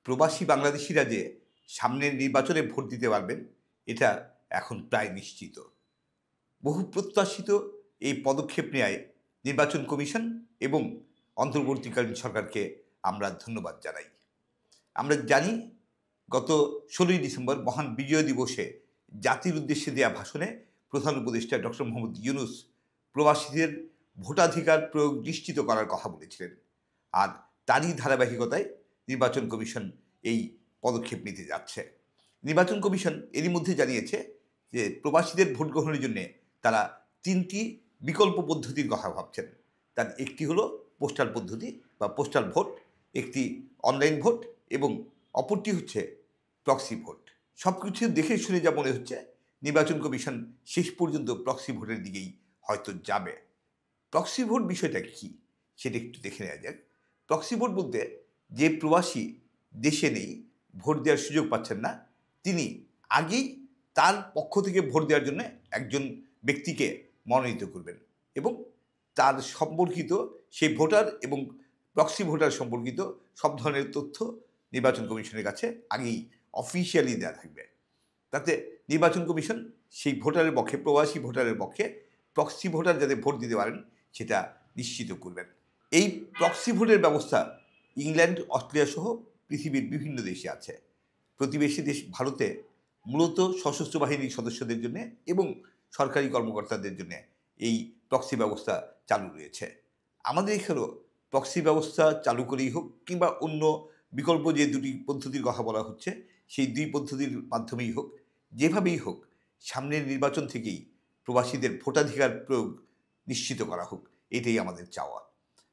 প্রবাসী বাংলাদেশিরা যে সামনের নির্বাচনে ভোট দিতে পারবেন, এটা এখন প্রায় নিশ্চিত। বহু প্রত্যাশিত এই পদক্ষেপ নেয়ায় নির্বাচন কমিশন এবং অন্তর্বর্তীকালীন সরকারকে আমরা ধন্যবাদ জানাই। আমরা জানি গত ১৬ই ডিসেম্বর মহান বিজয় দিবসে জাতির উদ্দেশ্যে দেয়া ভাষণে প্রধান উপদেষ্টা ডক্টর মোহাম্মদ ইউনূস প্রবাসীদের ভোটাধিকার প্রয়োগ নিশ্চিত করার কথা বলেছিলেন। আর তারই ধারাবাহিকতায় নির্বাচন কমিশন এই পদক্ষেপ নিতে যাচ্ছে। নির্বাচন কমিশন এরই মধ্যে জানিয়েছে যে প্রবাসীদের ভোট গ্রহণের জন্যে তারা ৩টি বিকল্প পদ্ধতির কথা ভাবছেন। তার একটি হলো পোস্টাল পদ্ধতি বা পোস্টাল ভোট, একটি অনলাইন ভোট এবং অপরটি হচ্ছে প্রক্সি ভোট। সবকিছু দেখে শুনে যা মনে হচ্ছে নির্বাচন কমিশন শেষ পর্যন্ত প্রক্সি ভোটের দিকেই হয়তো যাবে। প্রক্সি ভোট বিষয়টা কী সেটা একটু দেখে নেওয়া যাক। প্রক্সি ভোট বলতে যে প্রবাসী দেশে নেই, ভোট দেওয়ার সুযোগ পাচ্ছেন না, তিনি আগেই তার পক্ষ থেকে ভোট দেওয়ার জন্য একজন ব্যক্তিকে মনোনীত করবেন এবং তার সম্পর্কিত সেই ভোটার এবং প্রক্সি ভোটার সম্পর্কিত সব ধরনের তথ্য নির্বাচন কমিশনের কাছে আগেই অফিসিয়ালি দেওয়া থাকবে। তাতে নির্বাচন কমিশন সেই ভোটারের পক্ষে, প্রবাসী ভোটারের পক্ষে প্রক্সি ভোটার যাতে ভোট দিতে পারেন সেটা নিশ্চিত করবেন। এই প্রক্সি ভোটের ব্যবস্থা ইংল্যান্ড, অস্ট্রেলিয়া সহ পৃথিবীর বিভিন্ন দেশে আছে। প্রতিবেশী দেশ ভারতে মূলত সশস্ত্র বাহিনীর সদস্যদের জন্য এবং সরকারি কর্মকর্তাদের জন্য এই প্রক্সি ব্যবস্থা চালু রয়েছে। আমাদের এখানেও প্রক্সি ব্যবস্থা চালু করেই হোক কিংবা অন্য বিকল্প যে দুটি পদ্ধতির কথা বলা হচ্ছে সেই দুই পদ্ধতির মাধ্যমেই হোক, যেভাবেই হোক সামনের নির্বাচন থেকেই প্রবাসীদের ভোটাধিকার প্রয়োগ নিশ্চিত করা হোক, এটাই আমাদের চাওয়া।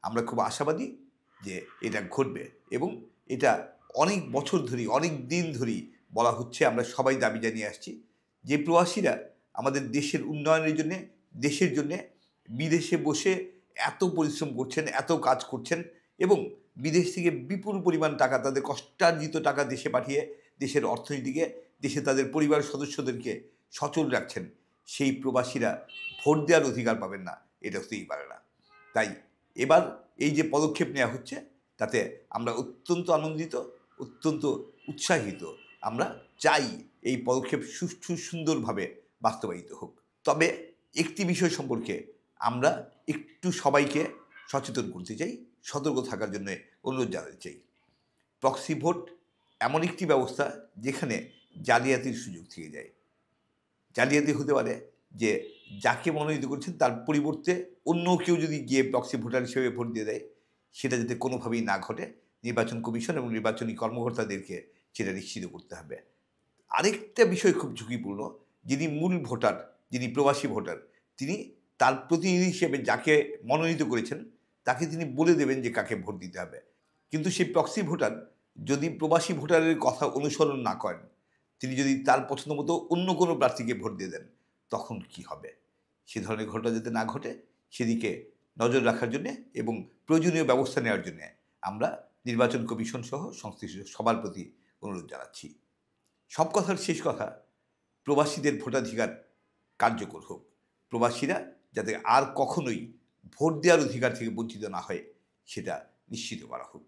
আমরা খুব আশাবাদী যে এটা ঘটবে এবং এটা অনেক বছর ধরেই, অনেক দিন ধরেই বলা হচ্ছে, আমরা সবাই দাবি জানিয়ে আসছি যে প্রবাসীরা আমাদের দেশের উন্নয়নের জন্যে, দেশের জন্যে বিদেশে বসে এত পরিশ্রম করছেন, এত কাজ করছেন এবং বিদেশ থেকে বিপুল পরিমাণ টাকা, তাদের কষ্টার্জিত টাকা দেশে পাঠিয়ে দেশের অর্থনীতিকে, দেশে তাদের পরিবার সদস্যদেরকে সচল রাখছেন। সেই প্রবাসীরা ভোট দেওয়ার অধিকার পাবেন না, এটা হতেই পারে না। তাই এবার এই যে পদক্ষেপ নেওয়া হচ্ছে তাতে আমরা অত্যন্ত আনন্দিত, অত্যন্ত উৎসাহিত। আমরা চাই এই পদক্ষেপ সুষ্ঠু সুন্দরভাবে বাস্তবায়িত হোক। তবে একটি বিষয় সম্পর্কে আমরা একটু সবাইকে সচেতন করতে চাই, সতর্ক থাকার জন্য অনুরোধ জানাতে চাই। প্রক্সি ভোট এমন একটি ব্যবস্থা যেখানে জালিয়াতির সুযোগ থেকে যায়। জালিয়াতি হতে পারে যে যাকে মনোনীত করছেন তার পরিবর্তে অন্য কেউ যদি গিয়ে প্রক্সি ভোটার হিসেবে ভোট দিয়ে দেয়, সেটা যাতে কোনোভাবেই না ঘটে নির্বাচন কমিশন এবং নির্বাচনী কর্মকর্তাদেরকে সেটা নিশ্চিত করতে হবে। আরেকটা বিষয় খুব ঝুঁকিপূর্ণ, যিনি মূল ভোটার, যিনি প্রবাসী ভোটার, তিনি তার প্রতিনিধি হিসেবে যাকে মনোনীত করেছেন তাকে তিনি বলে দেবেন যে কাকে ভোট দিতে হবে। কিন্তু সেই প্রক্সি ভোটার যদি প্রবাসী ভোটারের কথা অনুসরণ না করেন, তিনি যদি তার পছন্দ মতো অন্য কোনো প্রার্থীকে ভোট দিয়ে দেন, তখন কি হবে? সে ধরনের ঘটনা যাতে না ঘটে সেদিকে নজর রাখার জন্যে এবং প্রয়োজনীয় ব্যবস্থা নেওয়ার জন্যে আমরা নির্বাচন কমিশন সহ সংশ্লিষ্ট সবার প্রতি অনুরোধ জানাচ্ছি। সব কথার শেষ কথা, প্রবাসীদের ভোটাধিকার কার্যকর হোক। প্রবাসীরা যাতে আর কখনোই ভোট দেওয়ার অধিকার থেকে বঞ্চিত না হয় সেটা নিশ্চিত করা হোক।